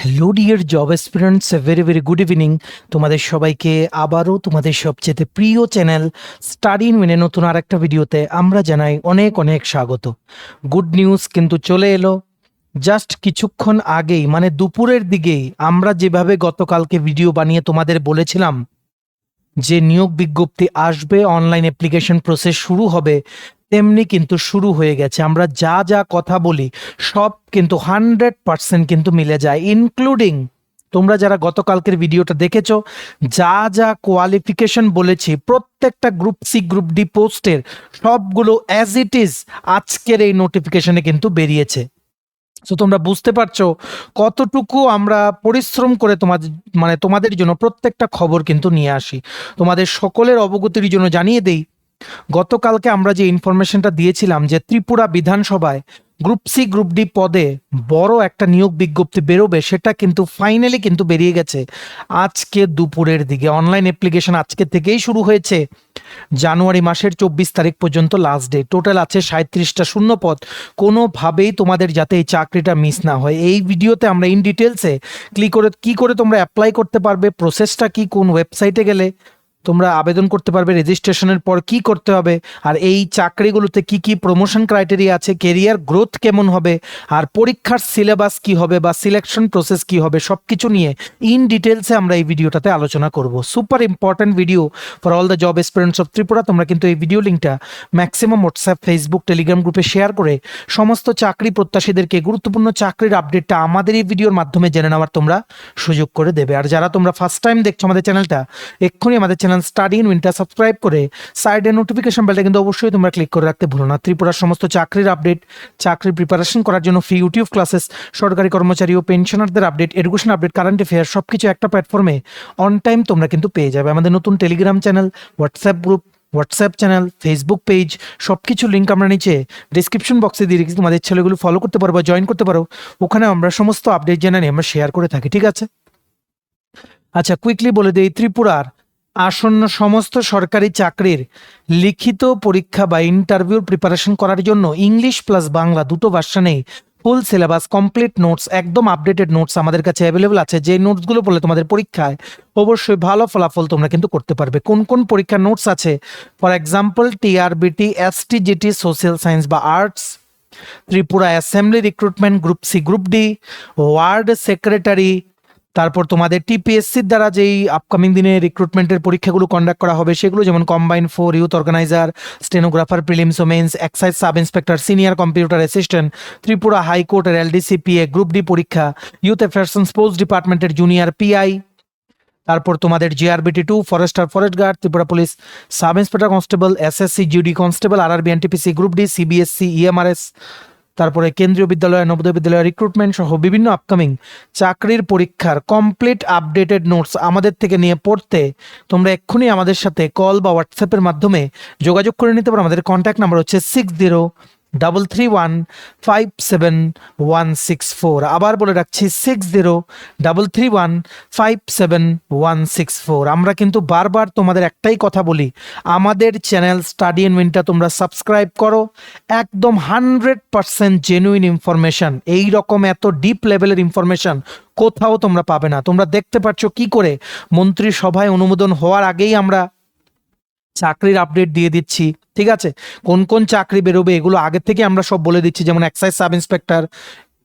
Hello dear job aspirants, very very good evening. তোমাদের সবাইকে আবারও তোমাদের সবচেয়ে প্রিয় চ্যানেল স্টাডি ইন উইনে নতুন আর একটা ভিডিওতে আমরা জানাই অনেক অনেক স্বাগত। গুড নিউজ কিন্তু চলে এলো জাস্ট কিছুক্ষণ আগেই, মানে দুপুরের দিকেই। আমরা যেভাবে গতকালকে ভিডিও বানিয়ে তোমাদের বলেছিলাম যে নিয়োগ বিজ্ঞপ্তি আসবে, অনলাইন অ্যাপ্লিকেশন প্রসেস শুরু হবে, তেমনি কিন্তু শুরু হয়ে গেছে। আমরা যা যা কথা বলি সব কিন্তু 100% কিন্তু মিলে যায়, ইনক্লুডিং তোমরা যারা গতকালকের ভিডিওটা দেখেছো, যা যা কোয়ালিফিকেশন বলেছি প্রত্যেকটা গ্রুপ সি গ্রুপ ডি পোস্টের সবগুলো অ্যাজ ইট ইজ আজকের এই নোটিফিকেশনে কিন্তু বেরিয়েছে। তো তোমরা বুঝতে পারছো কতটুকু আমরা পরিশ্রম করে তোমাদের জন্য প্রত্যেকটা খবর কিন্তু নিয়ে আসি। তোমাদের সকলের অবগতির জন্য জানিয়ে দেই, গতকালকে আমরা যে ইনফরমেশনটা দিয়েছিলাম যে ত্রিপুরা বিধানসভায় গ্রুপ সি গ্রুপ ডি পদে বড় একটা নিয়োগ বিজ্ঞপ্তি বেরোবে, সেটা কিন্তু ফাইনালি কিন্তু বেরিয়ে গেছে আজকে দুপুরের দিকে। অনলাইন অ্যাপ্লিকেশন আজকে থেকেই শুরু হয়েছে, জানুয়ারি মাসের 24 তারিখ পর্যন্ত লাস্ট ডে। টোটাল আছে 37টা শূন্য পদ। কোনোভাবেই তোমাদের যাতে এই চাকরিটা মিস না হয়, এই ভিডিওতে আমরা ইন ডিটেলসে কি করে তোমরা অ্যাপ্লাই করতে পারবে, প্রসেসটা কি, কোন ওয়েবসাইটে গেলে তোমরা আবেদন করতে পারবে, রেজিস্ট্রেশনের পর কি করতে হবে, আর এই চাকরিগুলোতে কি কি প্রমোশন ক্রাইটেরিয়া আছে, কেরিয়ার গ্রোথ কেমন হবে, আর পরীক্ষার সিলেবাস কি হবে বা সিলেকশন প্রসেস কি হবে, সব কিছু নিয়ে ইন ডিটেলসে আমরা এই ভিডিওটাতে আলোচনা করব। Super important video for all the job aspirants of Tripura. তোমরা কিন্তু এই ভিডিও লিঙ্কটা ম্যাক্সিমাম হোয়াটসঅ্যাপ, ফেসবুক, টেলিগ্রাম গ্রুপে শেয়ার করে সমস্ত চাকরি প্রত্যাশীদেরকে গুরুত্বপূর্ণ চাকরির আপডেটটা আমাদের এই ভিডিওর মাধ্যমে জেনে নেওয়ার তোমরা সুযোগ করে দেবে। আর যারা তোমরা ফার্স্ট টাইম দেখছো আমাদের চ্যানেলটা, এক্ষুনি আমাদের চ্যানেল স্টাডি ইন উইনটা সাবস্ক্রাইব করে সাইডে নোটিফিকেশন বেলটা কিন্তু অবশ্যই তোমরা ক্লিক করে রাখতে ভুলো না। ত্রিপুরার সমস্ত চাকরির আপডেট, চাকরির প্রিপারেশন করার জন্য ফ্রি ইউটিউব ক্লাসেস, সরকারি কর্মচারী ও পেনশনারদের update, education update, current affair সবকিছু একটা প্ল্যাটফর্মে অন টাইম তোমরা কিন্তু পেয়ে যাবে। আমাদের নতুন Telegram channel, WhatsApp group, WhatsApp channel, Facebook page, সব কিছু লিঙ্ক আমরা নিচে ডিসক্রিপশন বক্সে দিয়ে রেখেছি। তোমাদের ছেলেগুলো ফলো করতে পারো বা জয়েন করতে পারো, ওখানে আমরা সমস্ত আপডেট জেনে নিয়ে আমরা শেয়ার করে থাকি, ঠিক আছে? আচ্ছা, কুইকলি বলে দিই, ত্রিপুরার আসন্ন সমস্ত সরকারি চাকরির লিখিত পরীক্ষা বা ইন্টারভিউর প্রিপারেশন করার জন্য ইংলিশ প্লাস বাংলা দুটো ভার্সনেই ফুল সিলেবাস, কমপ্লিট নোটস, একদম আপডেটেড নোটস আমাদের কাছে অ্যাভেলেবল আছে। যে নোটসগুলো পড়লে তোমাদের পরীক্ষায় অবশ্যই ভালো ফলাফল তোমরা কিন্তু করতে পারবে। কোন কোন পরীক্ষার নোটস আছে? For example, TRBT, STGT, social science বা arts, Tripura assembly recruitment, group C group D, ward secretary, তারপর তোমাদের টিপিএসসির দ্বারা যেই আপকামিং দিনে রিক্রুটমেন্টের পরীক্ষাগুলো কন্ডাক্ট করা হবে সেগুলো, যেমন combined 4, youth organiser, stenographer, prelims ও mains, excise sub inspector, senior computer assistant, Tripura হাইকোর্টের এলডিসিপিএ, গ্রুপ ডি পরীক্ষা, ইউথ অ্যাফেয়ার্স অ্যান্ড স্পোর্টস ডিপার্টমেন্টের জুনিয়র পিআই, তারপর তোমাদের GRBT 2, forester, forest guard, Tripura police sub inspector constable, SSC GD constable, RRB, NTPC, group D, CBSC, EMRS, তারপরে কেন্দ্রীয় বিদ্যালয়, নবোদয় বিদ্যালয় recruitment সহ বিভিন্ন আপকামিং চাকরির পরীক্ষার কমপ্লিট আপডেটেড নোটস আমাদের থেকে নিয়ে পড়তে তোমরা এক্ষুনি আমাদের সাথে কল বা হোয়াটসঅ্যাপের মাধ্যমে যোগাযোগ করে নিতে পারো। আমাদের কন্ট্যাক্ট নাম্বার হচ্ছে 6033157164। আবার বলে রাখছি, 6033157164। আমরা কিন্তু বারবার তোমাদের একটাই কথা বলি, আমাদের চ্যানেল স্টাডি ইন উইনটা তোমরা সাবস্ক্রাইব করো। একদম 100% জেনুইন ইনফরমেশন, এই রকম এত ডিপ লেভেলের ইনফরমেশন কোথাও তোমরা পাবে না। তোমরা দেখতে পাচ্ছ কি করে মন্ত্রিসভায় অনুমোদন হওয়ার আগেই আমরা চাকরির আপডেট দিয়ে দিচ্ছি, ঠিক আছে? কোন কোন চাকরি বেরোবে এগুলো আগে থেকে আমরা সব বলে দিচ্ছি। যেমন এক্সাইজ সাব ইন্সপেক্টর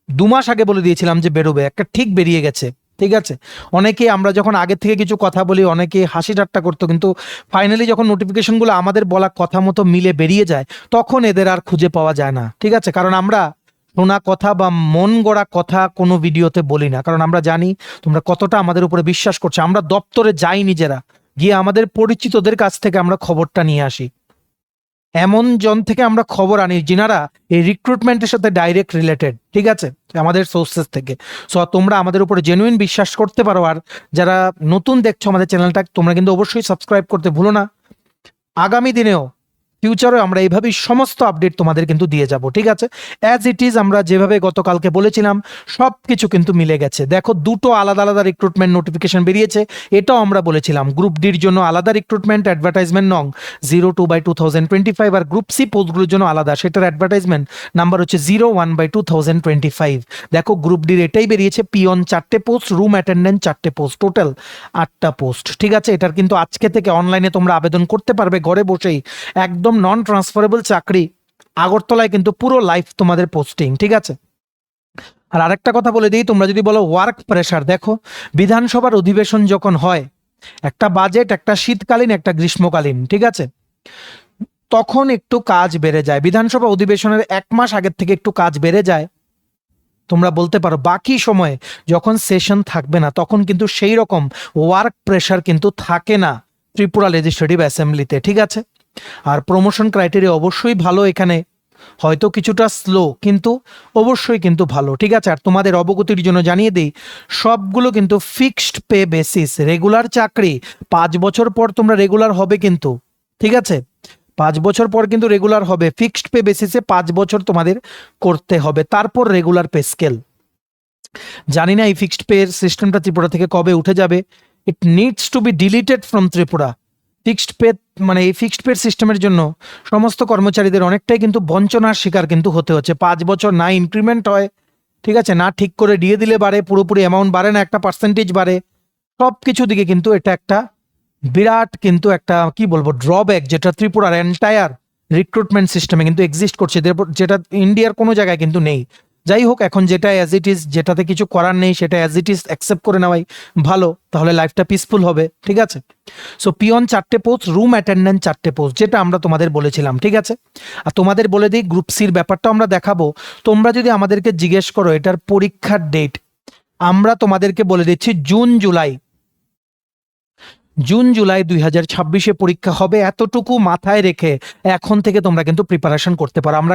2 মাস আগে বলে দিয়েছিলাম যে বেরোবে, একটা ঠিক বেরিয়ে গেছে, ঠিক আছে? অনেকে আমরা যখন আগে থেকে কিছু কথা বলি অনেকে হাসি ঠাট্টা করতো, কিন্তু ফাইনালি যখন নোটিফিকেশনগুলো আমাদের বলা কথা মতো মিলে বেরিয়ে যায় তখন এদের আর খুঁজে পাওয়া যায় না, ঠিক আছে? কারণ আমরা শোনা কথা বা মন গড়া কথা কোনো ভিডিওতে বলি না, কারণ আমরা জানি তোমরা কতটা আমাদের উপরে বিশ্বাস করছো। আমরা দপ্তরে যাই নিজেরা, গিয়ে আমাদের পরিচিতদের কাছ থেকে আমরা খবরটা নিয়ে আসি, এমন জন থেকে আমরা খবর আনি যিনারা এই রিক্রুটমেন্টের সাথে ডাইরেক্ট রিলেটেড, ঠিক আছে, আমাদের সোর্সেস থেকে। সো তোমরা আমাদের উপরে জেনুইন বিশ্বাস করতে পারো। আর যারা নতুন দেখছো আমাদের চ্যানেলটা, তোমরা কিন্তু অবশ্যই সাবস্ক্রাইব করতে ভুলো না। আগামী দিনেও ফিউচারে আমরা এইভাবেই সমস্ত আপডেট তোমাদের কিন্তু দিয়ে যাব, ঠিক আছে। অ্যাজ ইট ইজ আমরা যেভাবে গতকালকে বলেছিলাম সব কিছু কিন্তু মিলে গেছে। দেখো দুটো আলাদা আলাদা রিক্রুটমেন্ট নোটিফিকেশন বেরিয়েছে, এটাও আমরা বলেছিলাম। গ্রুপ ডির জন্য আলাদা রিক্রুটমেন্ট অ্যাডভার্টাইজমেন্ট নং 02/2025, আর গ্রুপ সি পোস্টগুলোর জন্য আলাদা, সেটার অ্যাডভার্টাইজমেন্ট নাম্বার হচ্ছে 01/2025। দেখো গ্রুপ ডির এটাই বেরিয়েছে, পিয়ন 4টে পোস্ট, রুম অ্যাটেন্ডেন্ট 4টে পোস্ট, টোটাল 8টা পোস্ট, ঠিক আছে। এটার কিন্তু আজকে থেকে অনলাইনে তোমরা আবেদন করতে পারবে ঘরে বসেই, একদম নন ট্রান্সফারেবল চাকরি। আগরতলায় কিন্তু পুরো লাইফ তোমাদের পোস্টিং, ঠিক আছে। আর আরেকটা কথা বলে দিই, তোমরা যদি বলো ওয়ার্ক প্রেশার, দেখো বিধানসভার অধিবেশন যখন হয়, একটা বাজেট, একটা শীতকালীন, একটা গ্রীষ্মকালীন, ঠিক আছে, তখন একটু কাজ বেড়ে যায়। বিধানসভা অধিবেশনের 1 মাস আগের থেকে একটু কাজ বেড়ে যায়, তোমরা বলতে পারো। বাকি সময়ে যখন সেশন থাকবে না তখন কিন্তু সেই রকম ওয়ার্ক প্রেশার কিন্তু থাকে না ত্রিপুরা লেজিসলেটিভ অ্যাসেম্বলিতে, ঠিক আছে। আর প্রমোশন ক্রাইটেরিয়া অবশ্যই ভালো এখানে, হয়তো কিছুটা স্লো কিন্তু অবশ্যই কিন্তু ভালো, ঠিক আছে। আর তোমাদের অবগতির জন্য জানিয়ে দিই, সবগুলো কিন্তু ফিক্সড পে বেসিস, রেগুলার চাকরি। 5 বছর পর তোমরা রেগুলার হবে কিন্তু, ঠিক আছে। 5 বছর পর কিন্তু রেগুলার হবে, ফিক্সড পে বেসিসে 5 বছর তোমাদের করতে হবে, তারপর রেগুলার পে স্কেল। জানি না এই ফিক্সড পে সিস্টেমটা ত্রিপুরা থেকে কবে উঠে যাবে। It needs to B deleted from Tripura. Fixed pay মানে এই ফিক্সড পে সিস্টেমের জন্য সমস্ত কর্মচারীদের অনেকটাই কিন্তু বঞ্চনার শিকার কিন্তু হতে হচ্ছে। 5 বছর না ইনক্রিমেন্ট হয়, ঠিক আছে, না ঠিক করে দিয়ে দিলে বাড়ে, পুরোপুরি অ্যামাউন্ট বাড়ে না, একটা পার্সেন্টেজ বাড়ে, সব কিছু দিকে কিন্তু এটা একটা বিরাট কিন্তু একটা কি বলবো ড্রব্যাক, যেটা ত্রিপুরার এন্টায়ার রিক্রুটমেন্ট সিস্টেমে কিন্তু এক্সিস্ট করছে, যেটা ইন্ডিয়ার কোনো জায়গায় কিন্তু নেই। যাই হোক, এখন যেটা অ্যাজ ইট ইজ, যেটাতে কিছু করার নেই, সেটা অ্যাজ ইট ইজ অ্যাকসেপ্ট করে নেওয়াই ভালো, তাহলে লাইফটা পিসফুল হবে, ঠিক আছে। সো পিয়ন 4টে পোস্ট, রুম অ্যাটেন্ডেন্ট 4টে পোস্ট, যেটা আমরা তোমাদের বলেছিলাম, ঠিক আছে। আর তোমাদের বলে দিই গ্রুপ সির ব্যাপারটা আমরা দেখাবো। তোমরা যদি আমাদেরকে জিজ্ঞেস করো এটার পরীক্ষার ডেট, আমরা তোমাদেরকে বলে দিচ্ছি জুন জুলাই 2026 পরীক্ষা হবে। এতটুকু মাথায় রেখে এখন থেকে তোমরা কিন্তু প্রিপারেশন করতে পারো। আমরা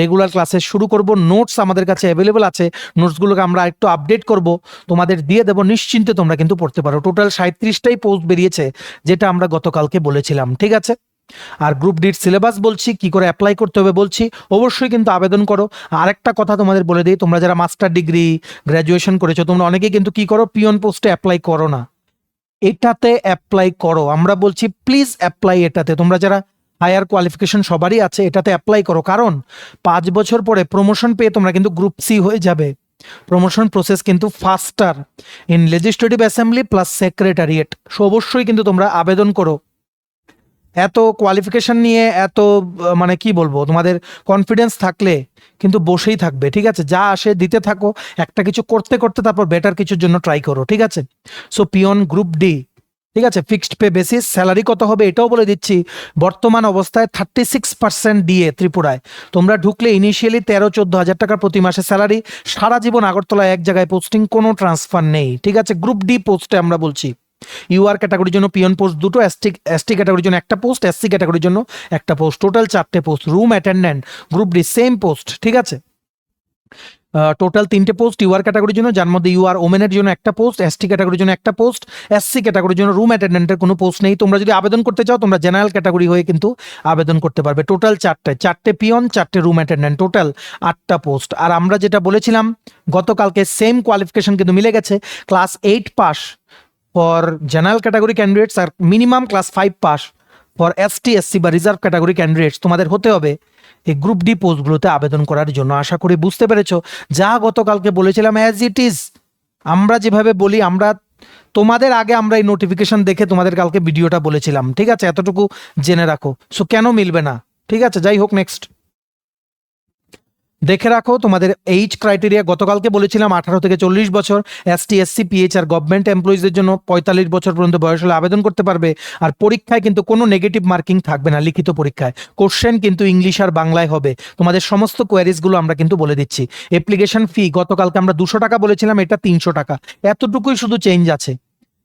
রেগুলার ক্লাসেস শুরু করব, নোটস আমাদের কাছে অ্যাভেলেবল আছে, নোটসগুলোকে আমরা একটু আপডেট করব, তোমাদের দিয়ে দেবো, নিশ্চিন্তে তোমরা কিন্তু পড়তে পারো। টোটাল 37টাই পোস্ট বেরিয়েছে, যেটা আমরা গতকালকে বলেছিলাম, ঠিক আছে। আর গ্রুপ ডির সিলেবাস বলছি, কি করে অ্যাপ্লাই করতে হবে বলছি, অবশ্যই কিন্তু আবেদন করো। আরেকটা কথা তোমাদের বলে দিই, তোমরা যারা মাস্টার ডিগ্রি গ্র্যাজুয়েশন করেছো, তোমরা অনেকেই কিন্তু কি করো, পিয়ন পোস্টে অ্যাপ্লাই করো না, এটাতে অ্যাপ্লাই করো। আমরা বলছি প্লিজ অ্যাপ্লাই এটাতে, তোমরা যারা হায়ার কোয়ালিফিকেশন সবারই আছে, এটাতে অ্যাপ্লাই করো, কারণ 5 বছর পরে প্রমোশন পেয়ে তোমরা কিন্তু গ্রুপ সি হয়ে যাবে। প্রমোশন প্রসেস কিন্তু ফাস্টার in legislative assembly plus secretariat. So অবশ্যই কিন্তু তোমরা আবেদন করো। এত কোয়ালিফিকেশন নিয়ে এত মানে কি বলবো, তোমাদের কনফিডেন্স থাকলে কিন্তু বসেই থাকবে, ঠিক আছে। যা আসে দিতে থাকো, একটা কিছু করতে করতে তারপর বেটার কিছুর জন্য ট্রাই করো, ঠিক আছে। সো পিয়ন গ্রুপ ডি, ঠিক আছে, ফিক্সড পে বেসিস। স্যালারি কত হবে এটাও বলে দিচ্ছি। বর্তমান অবস্থায় 36% দিয়ে ত্রিপুরায় তোমরা ঢুকলে ইনিশিয়ালি 13-14 হাজার টাকা প্রতি মাসে স্যালারি, সারা জীবন আগরতলায় এক জায়গায় পোস্টিং, কোনো ট্রান্সফার নেই, ঠিক আছে। গ্রুপ ডি পোস্টে আমরা বলছি ইউআর ক্যাটাগরির জন্য পিয়ন পোস্ট 2টো, এসটি ক্যাটাগরির জন্য 1টা পোস্ট, এসসি ক্যাটাগরির জন্য 1টা পোস্ট, টোটাল 4টে post. Room attendant group D same post, ঠিক আছে। টোটাল 3টে পোস্ট ইউআর ক্যাটাগরির জন্য, যার মধ্যে ইউআর ওমেনের জন্য 1টা পোস্ট, এসটি ক্যাটাগরির জন্য 1টা পোস্ট, এসসি ক্যাটাগরির জন্য রুম অ্যাটেন্ডেন্টের কোনো পোস্ট নেই। তোমরা যদি আবেদন করতে চাও তোমরা জেনারেল ক্যাটাগরি হয়ে কিন্তু আবেদন করতে পারবে। টোটাল 4টে পিয়ন, 4টে রুম অ্যাটেন্ডেন্ট, টোটাল 8টা পোস্ট। আর আমরা যেটা বলেছিলাম গতকালকে, সেম কোয়ালিফিকেশন কিন্তু মিলে গেছে। Class 8 pass for general category candidates আর minimum class 5 pass for ST SC বা রিজার্ভ ক্যাটাগরি ক্যান্ডিডেটস তোমাদের হতে হবে এই গ্রুপ ডি পোস্টগুলোতে আবেদন করার জন্য। আশা করি বুঝতে পেরেছো, যা গতকালকে বলেছিলাম অ্যাজ ইট ইজ, আমরা যেভাবে বলি, আমরা তোমাদের আগে আমরা এই নোটিফিকেশন দেখে তোমাদের কালকে ভিডিওটা বলেছিলাম, ঠিক আছে। এতটুকু জেনে রাখো। সো কেন মিলবে না, ঠিক আছে। যাই হোক, নেক্সট দেখে রাখো তোমাদের এইজ ক্রাইটেরিয়া। গতকালকে বলেছিলাম 18 থেকে 40 বছর, এসটি এসসি পিএইচ আর গভর্নমেন্ট এমপ্লয়িজদের জন্য 45 বছর পর্যন্ত বয়স হলে আবেদন করতে পারবে। আর পরীক্ষায় কিন্তু কোনো নেগেটিভ মার্কিং থাকবে না, লিখিত পরীক্ষায় কোশ্চেন কিন্তু ইংলিশ আর বাংলায় হবে। তোমাদের সমস্ত কোয়ারিজগুলো আমরা কিন্তু বলে দিচ্ছি। অ্যাপ্লিকেশন ফি গতকালকে আমরা 200 টাকা বলেছিলাম, এটা 300 টাকা, এতটুকুই শুধু চেঞ্জ আছে।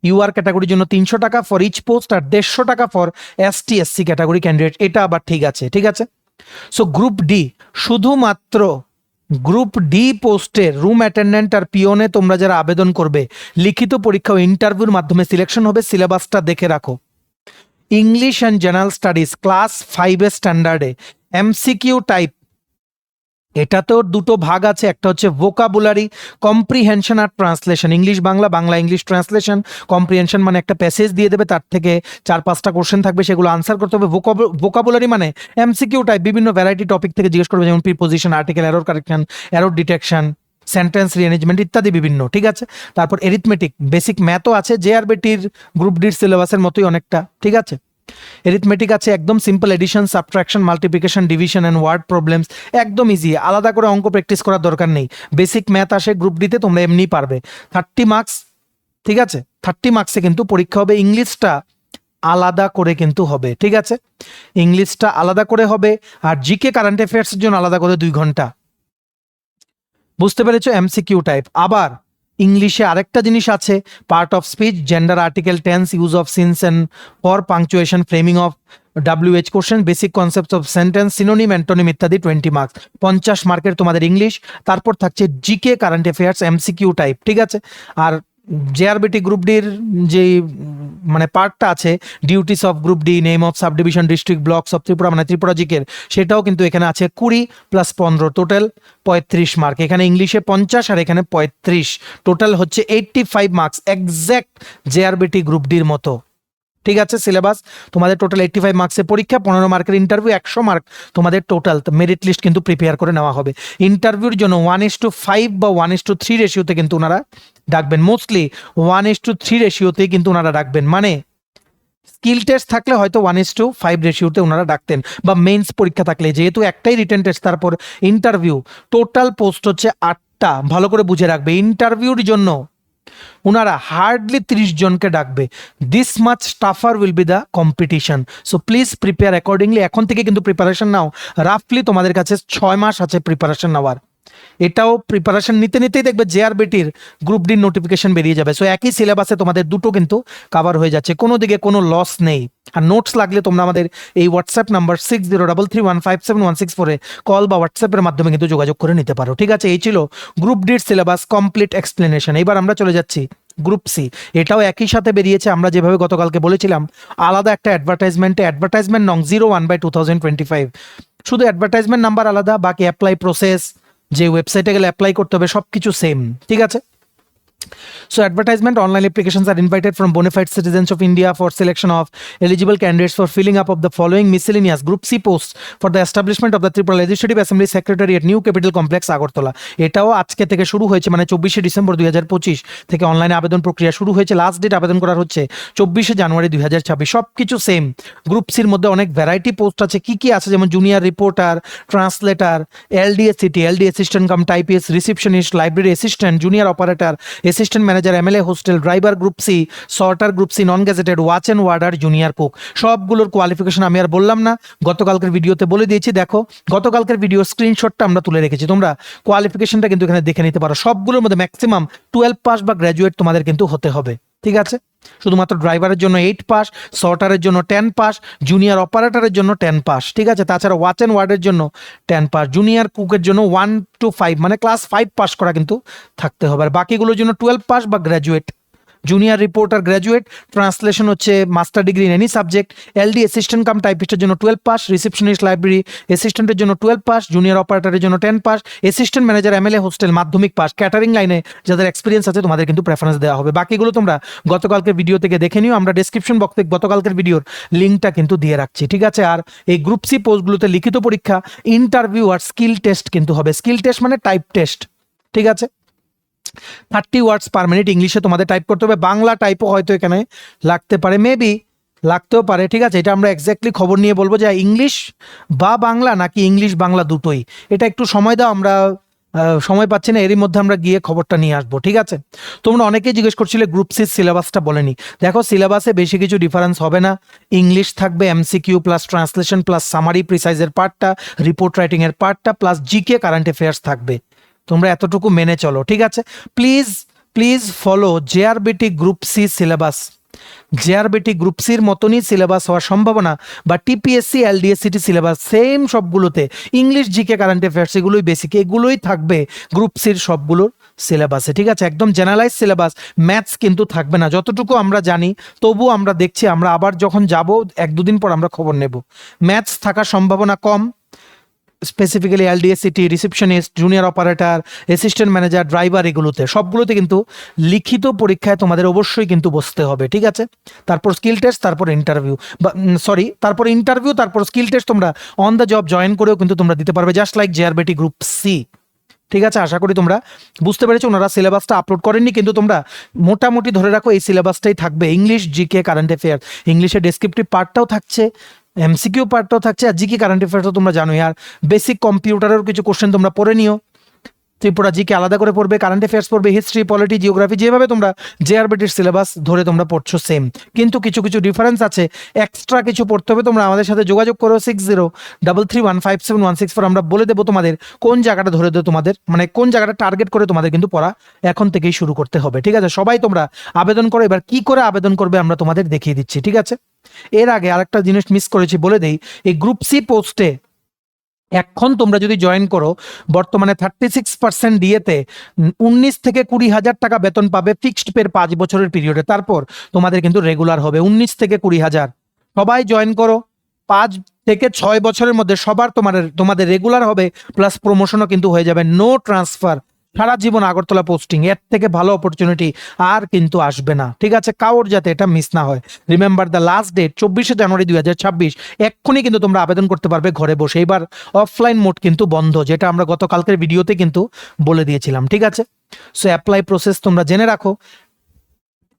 ইউআর ক্যাটাগরির জন্য 300 টাকা ফর ইচ পোস্ট, আর 150 টাকা for ST SC category candidate, এটা আবার ঠিক আছে, ঠিক আছে। সো গ্রুপ ডি, শুধুমাত্র গ্রুপ ডি পোস্টের রুম অ্যাটেন্ডেন্ট আর পিওনে তোমরা যারা আবেদন করবে, লিখিত পরীক্ষা ও ইন্টারভিউর মাধ্যমে সিলেকশন হবে। সিলেবাসটা দেখে রাখো। English and general studies class 5 স্ট্যান্ডার্ডে এমসিকিউ টাইপ। এটাতেও দুটো ভাগ আছে, একটা হচ্ছে ভোকাবুলারি কম্প্রিহেনশন আর translation, English Bangla, Bangla English translation. Comprehension মানে একটা প্যাসেজ দিয়ে দেবে, তার থেকে 4-5টা কোশ্চেন থাকবে, সেগুলো আনসার করতে হবে। ভোকাবুলারি মানে এমসিকিউ টাইপ, বিভিন্ন ভ্যারাইটি টপিক থেকে জিজ্ঞেস করবে, যেমন preposition, article, error correction, error detection, sentence rearrangement ইত্যাদি বিভিন্ন, ঠিক আছে। তারপর এরিথমেটিক, বেসিক ম্যাথও আছে, জেআরবিটির গ্রুপ ডির সিলেবাসের মতোই অনেকটা, ঠিক আছে। এরিথমেটিক আছে একদম simple, addition, subtraction, multiplication, division and word problems, একদম ইজি, আলাদা করে অঙ্ক প্র্যাকটিস করার দরকার নেই। বেসিক ম্যাথ আসে গ্রুপ ডিতে, তোমরা এমনি পারবে। 30 মার্কস, ঠিক আছে। 30 মার্কসে কিন্তু পরীক্ষা হবে। ইংলিশটা আলাদা করে কিন্তু হবে, ঠিক আছে, ইংলিশটা আলাদা করে হবে। আর জিকে কারেন্ট অ্যাফেয়ার্সের জন্য আলাদা করে 2 ঘন্টা। বুঝতে পেরেছো? MCQ type. আবার ইংলিশে আরেকটা জিনিস আছে, part of speech, gender, article, tense, use of since and for, punctuation, framing of WH question, basic concept of sentence, synonym, antonym ইত্যাদি 20 মার্কস, 50 মার্কের তোমাদের ইংলিশ। তারপর থাকছে GK current affairs MCQ type, ঠিক আছে। আর জেআরবিটি গ্রুপ ডির যে মানে পার্টটা আছে, duties of group D, name of sub division, district, blocks of Tripura, মানে ত্রিপুরা জিকের, সেটাও কিন্তু এখানে আছে 20 + 15, টোটাল 35 মার্ক। এখানে ইংলিশে 50 আর এখানে 35, টোটাল হচ্ছে 85 মার্কস, এক্স্যাক্ট জেআরবিটি গ্রুপ ডির মতো, ঠিক আছে। সিলেবাস তোমাদের টোটাল 85 মার্কসের পরীক্ষা, 15 মার্কের ইন্টারভিউ, 100 মার্ক তোমাদের টোটাল। মেরিট লিস্ট কিন্তু প্রিপেয়ার করে নেওয়া হবে। ইন্টারভিউর জন্য 1:5 বা 1:3 রেশিওতে কিন্তু ওনারা ডাকবেন, মোস্টলি 1:3 রেশিওতেই কিন্তু ওনারা ডাকবেন। মানে স্কিল টেস্ট থাকলে হয়তো 1:5 রেশিওতে ওনারা ডাকতেন, বা মেইনস পরীক্ষা থাকলে, যেহেতু একটাই রিটেন টেস্ট তারপর ইন্টারভিউ, টোটাল পোস্ট হচ্ছে 8টা। ভালো করে বুঝে রাখবে, ইন্টারভিউর জন্য ওনারা হার্ডলি 30 জনকে ডাকবে। This much টাফার will be the competition, so please prepare accordingly. এখন থেকে কিন্তু প্রিপারেশন নাও, রাফলি তোমাদের কাছে 6 মাস আছে প্রিপারেশন নেওয়ার। এটাও প্রিপারেশন নিতে নিতেই দেখবে জেআরবিটির গ্রুপ ডির নোটিফিকেশন বেরিয়ে যাবে। সো একই সিলেবাসে তোমাদের দুটো কিন্তু কাভার হয়ে যাচ্ছে, কোনো দিকে কোনো লস নেই। আর নোটস লাগলে তোমরা আমাদের এই হোয়াটসঅ্যাপ নাম্বার 6033157164 কল বা হোয়াটসঅ্যাপের মাধ্যমে কিন্তু যোগাযোগ করে নিতে পারো, ঠিক আছে। এই ছিল গ্রুপ ডির সিলেবাস কমপ্লিট এক্সপ্লেনেশন। এবার আমরা চলে যাচ্ছি গ্রুপ সি। এটাও একই সাথে বেরিয়েছে, আমরা যেভাবে গতকালকে বলেছিলাম, আলাদা একটা অ্যাডভার্টাইজমেন্ট নং 01/2025, শুধু অ্যাডভার্টাইজমেন্ট নাম্বার আলাদা, বাকি অ্যাপ্লাই প্রসেস, যে ওয়েবসাইটে গেলে অ্যাপ্লাই করতে হবে, সব কিছু সেম, ঠিক আছে। So advertisement online applications are invited from bona fide citizens of India for selection of eligible candidates for filling up of the following miscellaneous Group C posts for the establishment of the Tripura Legislative Assembly Secretary at New Capital Complex Agartala. এটাও আজকে থেকে শুরু হয়েছে, মানে 24শে December 2025 থেকে অনলাইনে আবেদন প্রক্রিয়া শুরু হয়েছে। লাস্ট ডেট আবেদন করার হচ্ছে 24শে জানুয়ারি 2026। সব কিছু সেম। গ্রুপ সির মধ্যে অনেক ভ্যারাইটি পোস্ট আছে। কি কি আছে? যেমন junior reporter, translator, LD/CT, LD assistant cum typist, receptionist, library assistant, junior operator, assistant manager, MLA hostel, driver group C, sorter group C, non gazetted, watch and warder, junior cook. সবগুলোর qualification আমি আর বললাম না, গতকালকের ভিডিওতে বলে দিয়েছি। দেখো গতকালকের ভিডিও স্ক্রিনশটটা আমরা তুলে রেখেছি, তোমরা কোয়ালিফিকেশনটা কিন্তু এখানে দেখে নিতে পারো। সবগুলোর মধ্যে ম্যাক্সিমাম 12 পাস বা গ্র্যাজুয়েট তোমাদের কিন্তু হতে হবে, ঠিক আছে। শুধুমাত্র ড্রাইভারের জন্য 8 পাস, সর্টারের জন্য 10 পাস, জুনিয়র অপারেটরের জন্য 10 পাস, ঠিক আছে। তাছাড়া ওয়াচ অ্যান্ড ওয়ার্ডের জন্য 10 পাস, জুনিয়র কুকের জন্য 1 to 5 মানে ক্লাস 5 পাস করা কিন্তু থাকতে হবে। আর বাকিগুলোর জন্য 12 পাস বা graduate. Junior reporter graduate, translation হচ্ছে master degree in any subject, LD assistant cum টাইপিস্টের জন্য 12 পাস, রিসেপশনিস্ট, লাইব্রেরি অ্যাসিস্ট্যান্টের জন্য 12 পাস, জুনিয়র অপারেটরের জন্য 10 pass, assistant manager, MLA hostel মাধ্যমিক পাস। ক্যাটারিং লাইনে যাদের এক্সপিরিয়েন্স আছে তোমাদের কিন্তু প্রেফারেন্স দেওয়া হবে। বাকিগুলো তোমরা গতকালকের ভিডিও থেকে দেখে নিও, আমরা ডেসক্রিপশন বক্সে গতকালকের ভিডিওর লিঙ্কটা কিন্তু দিয়ে রাখছি, ঠিক আছে। আর এই গ্রুপ সি পোস্টগুলোতে লিখিত পরীক্ষা, ইন্টারভিউ আর স্কিল টেস্ট কিন্তু হবে। স্কিল টেস্ট মানে টাইপ টেস্ট, ঠিক আছে। 30 ওয়ার্ডস পার মিনিট ইংলিশে তোমাদের টাইপ করতে হবে। বাংলা টাইপও হয়তো এখানে লাগতে পারে, মেবি লাগতেও পারে, ঠিক আছে। এটা আমরা এক্স্যাক্টলি খবর নিয়ে বলবো যে ইংলিশ বা বাংলা নাকি ইংলিশ বাংলা দুটোই। এটা একটু সময় দাও, আমরা সময় পাচ্ছি না, এরই মধ্যে আমরা গিয়ে খবরটা নিয়ে আসবো, ঠিক আছে। তোমরা অনেকেই জিজ্ঞেস করছিলে গ্রুপ সির সিলেবাসটা বলেনি। দেখো সিলেবাসে বেশি কিছু ডিফারেন্স হবে না। ইংলিশ থাকবে MCQ plus translation plus summary প্রিসাইজের পার্টটা, রিপোর্ট রাইটিং এর পার্টটা প্লাস জিকে কারেন্ট অ্যাফেয়ার্স থাকবে। তোমরা এতটুকু মেনে চলো, ঠিক আছে। Please please follow JRBT group C syllabus. JRBT group সির মতনই সিলেবাস হওয়ার সম্ভাবনা, বা টিপিএসসি এলডিএসসিটি সিলেবাস সেম সবগুলোতে, ইংলিশ জিকে কারেন্ট অ্যাফেয়ার্স এগুলোই বেসিক, এগুলোই থাকবে গ্রুপ সির সবগুলোর সিলেবাসে, ঠিক আছে? একদম জেনারেলাইজ সিলেবাস, ম্যাথস কিন্তু থাকবে না যতটুকু আমরা জানি। তবু আমরা দেখছি, আমরা আবার যখন যাব 1-2 দিন পর আমরা খবর নেব, ম্যাথস থাকার সম্ভাবনা কম। Specifically LDSCT, receptionist, junior operator, assistant manager, driver, এগুলোতে সবগুলোতে কিন্তু লিখিত পরীক্ষায় তোমাদের অবশ্যই কিন্তু বসতে হবে, ঠিক আছে? তারপর স্কিল টেস্ট, তারপর ইন্টারভিউ, তারপর ইন্টারভিউ, তারপর স্কিল টেস্ট তোমরা অন দ্য জব জয়েন করেও কিন্তু তোমরা দিতে পারবে, just like JRBT group C, ঠিক আছে? আশা করি তোমরা বুঝতে পেরেছো। ওনারা সিলেবাসটা আপলোড করেননি, কিন্তু তোমরা মোটামুটি ধরে রাখো এই সিলেবাসটাই থাকবে। ইংলিশ, জিকে, কারেন্ট অ্যাফেয়ার, ইংলিশের ডেসক্রিপটিভ পার্টটাও থাকছে, এমসিকিউ পার্টটাও থাকছে, আর জিকে কারেন্ট অ্যাফেয়ার্সও তোমরা জানোই, আর বেসিক কম্পিউটারের কিছু কোশ্চেন তোমরা পড়ে নিও। ত্রিপুরা জিকে আলাদা করে পড়বে, কারেন্ট অ্যাফেয়ার্স পড়বে, হিস্ট্রি, পলিটি, জিওগ্রাফি, যেভাবে তোমরা জেআরবিটির সিলেবাস ধরে তোমরা পড়ছো সেম, কিন্তু কিছু কিছু ডিফারেন্স আছে, এক্সট্রা কিছু পড়তে হবে। তোমরা আমাদের সাথে যোগাযোগ করো 6033157164, আমরা বলে দেবো তোমাদের কোন জায়গাটা ধরে দেবো, তোমাদের মানে কোন জায়গাটা টার্গেট করে তোমাদের কিন্তু পড়া এখন থেকেই শুরু করতে হবে, ঠিক আছে? সবাই তোমরা আবেদন করো। এবার কি করে আবেদন করবে আমরা তোমাদের দেখিয়ে দিচ্ছি, ঠিক আছে? এর আগে আরেকটা জিনিস মিস করেছি, বলে দেই, এই গ্রুপ সি পোস্টে এখন তোমরা যদি জয়েন করো, বর্তমানে 36% ডিএতে 19 থেকে 20,000 টাকা বেতন পাবে ফিক্সড পের 5 বছরের পিরিয়ডে। তারপর তোমাদের কিন্তু রেগুলার হবে 19 থেকে 20,000। সবাই জয়েন করো, 5 থেকে 6 বছরের মধ্যে সবার তোমাদের রেগুলার হবে, প্লাস প্রমোশনও কিন্তু হয়ে যাবে, নো ট্রান্সফার, সারা জীবন আগরতলা পোস্টিং, এর থেকে ভালো অপরচুনিটি আর কিন্তু আসবে না, ঠিক আছে? কাউর যাতে এটা মিস না হয়। রিমেম্বার দ্য লাস্ট ডেট 24শে জানুয়ারি 2026, এক্ষুনি কিন্তু তোমরা আবেদন করতে পারবে ঘরে বসে। এবার অফলাইন মোড কিন্তু বন্ধ, যেটা আমরা গতকালকের ভিডিওতে কিন্তু বলে দিয়েছিলাম, ঠিক আছে? সো অ্যাপ্লাই প্রসেস তোমরা জেনে রাখো।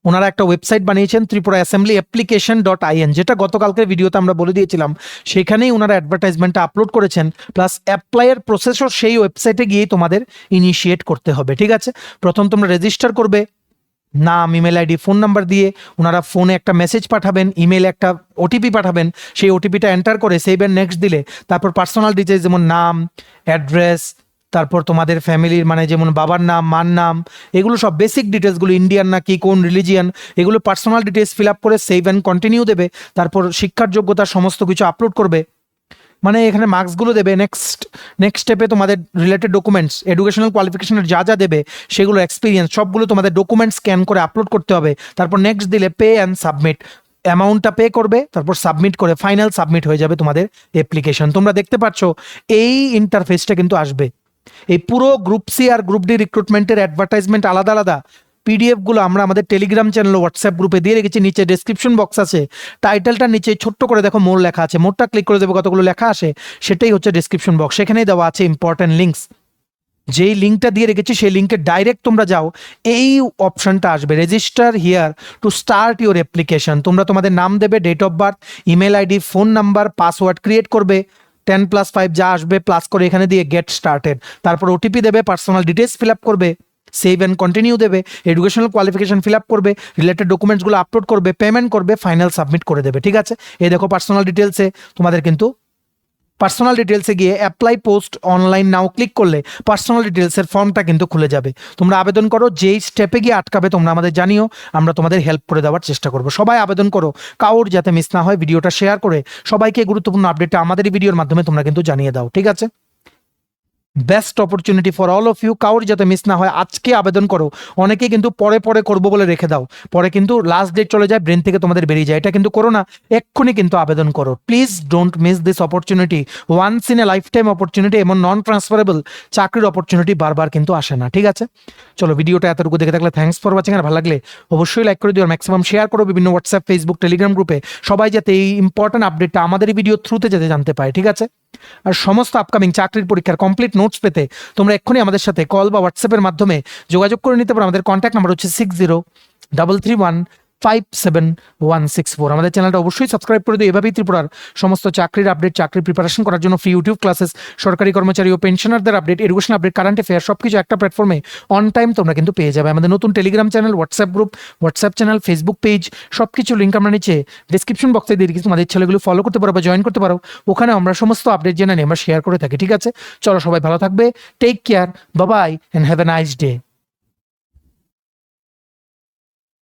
ওনারা একটা ওয়েবসাইট বানিয়েছেন, ত্রিপুরা অ্যাসেম্বলি application.in, যেটা গতকালকের ভিডিওতে আমরা বলে দিয়েছিলাম, সেখানেই ওনারা অ্যাডভার্টাইজমেন্টটা আপলোড করেছেন, প্লাস অ্যাপ্লাইয়ের প্রসেসও সেই ওয়েবসাইটে গিয়েই তোমাদের ইনিশিয়েট করতে হবে, ঠিক আছে? প্রথম তোমরা রেজিস্টার করবে, নাম, ইমেল আইডি, ফোন নাম্বার দিয়ে। ওনারা ফোনে একটা মেসেজ পাঠাবেন, ইমেলে একটা ওটিপি পাঠাবেন, সেই ওটিপিটা এন্টার করে সেভ অ্যান্ড নেক্সট দিলে তারপর পার্সোনাল ডিটেলস, যেমন নাম, অ্যাড্রেস, তারপর তোমাদের ফ্যামিলির মানে যেমন বাবার নাম, মার নাম, এগুলো সব বেসিক ডিটেলসগুলো, ইন্ডিয়ান নাকি, কোন রিলিজিয়ান, এগুলো পার্সোনাল ডিটেলস ফিল আপ করে সেভ অ্যান্ড কন্টিনিউ দেবে। তারপর শিক্ষার যোগ্যতা সমস্ত কিছু আপলোড করবে, মানে এখানে মার্কসগুলো দেবে। নেক্সট স্টেপে তোমাদের রিলেটেড ডকুমেন্টস, এডুকেশনাল কোয়ালিফিকেশনের যা যা দেবে সেগুলো, এক্সপিরিয়েন্স, সবগুলো তোমাদের ডকুমেন্টস স্ক্যান করে আপলোড করতে হবে। তারপর নেক্সট দিলে পে অ্যান্ড সাবমিট, অ্যামাউন্টটা পে করবে, তারপর সাবমিট করে ফাইনাল সাবমিট হয়ে যাবে তোমাদের অ্যাপ্লিকেশন। তোমরা দেখতে পাচ্ছ এই ইন্টারফেসটা কিন্তু আসবে। এই পুরো গ্রুপ সি আর গ্রুপ ডি রিক্রুটমেন্টের অ্যাডভার্টাইজমেন্ট আলাদা আলাদা পিডিএফগুলো আমরা আমাদের টেলিগ্রাম চ্যানেল, হোয়াটসঅ্যাপ গ্রুপে দিয়ে রেখেছি। নিচে ডেসক্রিপশন বক্স আছে, টাইটেলটার নিচে ছোট্ট করে দেখো মোর লেখা আছে, মোরটা ক্লিক করে দেবো, কতগুলো লেখা আসে, সেটাই হচ্ছে ডেসক্রিপশন বক্স। সেখানেই দেওয়া আছে ইম্পর্টেন্ট লিঙ্কস, যেই লিঙ্কটা দিয়ে রেখেছি সেই লিঙ্কে ডাইরেক্ট তোমরা যাও, এই অপশনটা আসবে, register here to start your application. তোমরা তোমাদের নাম দেবে, date of birth, email ID, phone number, password create করবে, 10+5 যা আসবে প্লাস করে এখানে দিয়ে গেট স্টার্টেড। তারপর ওটিপি দেবে, পার্সোনাল ডিটেলস ফিল আপ করবে, সেভ অ্যান্ড কন্টিনিউ দেবে, এডুকেশনাল কোয়ালিফিকেশন ফিল আপ করবে, রিলেটেড ডকুমেন্টসগুলো আপলোড করবে, পেমেন্ট করবে, ফাইনাল সাবমিট করে দেবে, ঠিক আছে? এই দেখো পার্সোনাল ডিটেলসে তোমাদের কিন্তু পার্সোনাল ডিটেলসে গিয়ে apply post online now click করলে পার্সোনাল ডিটেলসের ফর্মটা কিন্তু খুলে যাবে। তোমরা আবেদন করো, যেই স্টেপে গিয়ে আটকাবে তোমরা আমাদের জানিও, আমরা তোমাদের হেল্প করে দেওয়ার চেষ্টা করবো। সবাই আবেদন করো, কাউর যাতে মিস না হয়। ভিডিওটা শেয়ার করে সবাইকে গুরুত্বপূর্ণ আপডেটটা আমাদের এই ভিডিওর মাধ্যমে তোমরা কিন্তু জানিয়ে দাও, ঠিক আছে? Best opportunity for all of you, কাউর যাতে মিস না হয়। আজকে আবেদন করো, অনেকেই কিন্তু পরে করবো বলে রেখে দাও, পরে কিন্তু লাস্ট ডেট চলে যায়, ব্রেন থেকে তোমাদের বেরিয়ে যায়, এটা কিন্তু করো না, এক্ষুনি কিন্তু আবেদন করো। Please don't miss this opportunity, once in a lifetime opportunity, এমন নন ট্রান্সফারেবল চাকরির অপরচুনিটি বারবার কিন্তু আসে না, ঠিক আছে? চলো, ভিডিওটা এতটুকু দেখে থাকলে থ্যাঙ্কস ফর ওয়াচিং, আর ভালো লাগলে অবশ্যই লাইক করে দিও, আর ম্যাক্সিমাম শেয়ার করো বিভিন্ন হোয়াটসঅ্যাপ, ফেসবুক, টেলিগ্রাম গ্রুপে, সবাই যাতে এই ইম্পর্টেন্ট আপডেটটা আমাদের এই ভিডিও থ্রুতে যাতে জানতে পায়, ঠিক আছে? আর সমস্ত আপকামিং চাকরির পরীক্ষার কমপ্লিট নোটস পেতে তোমরা এক্ষুনি আমাদের সাথে কল বা হোয়াটসঅ্যাপের মাধ্যমে যোগাযোগ করে নিতে পারো। আমাদের কন্ট্যাক্ট নাম্বার হচ্ছে 6033157164। আমাদের চ্যানেলটা অবশ্যই সাবস্ক্রাইব করে দিও। এভাবেই ত্রিপুরার সমস্ত চাকরির আপডেট, চাকরির প্রিপারেশন করার জন্য ফ্রি ইউটিউব ক্লাসেস, সরকারি কর্মচারী ও পেনশনারদের update, education update, current affair, সবকিছু একটা প্ল্যাটফর্মে অন টাইম তোমরা কিন্তু পেয়ে যাবে। আমাদের নতুন Telegram channel, WhatsApp group, WhatsApp channel, Facebook page, সবকিছু লিঙ্ক আমরা নিচে ডিসক্রিপশন বক্সে দিয়ে রেখেছি। তোমাদের ছেলেগুলো ফলো করতে পারো বা জয়েন করতে পারো, ওখানে আমরা সমস্ত আপডেট জেনে নিয়ে আমরা শেয়ার করে থাকি, ঠিক আছে? চলো, সবাই ভালো থাকবে, take care, bye bye, and have a nice day.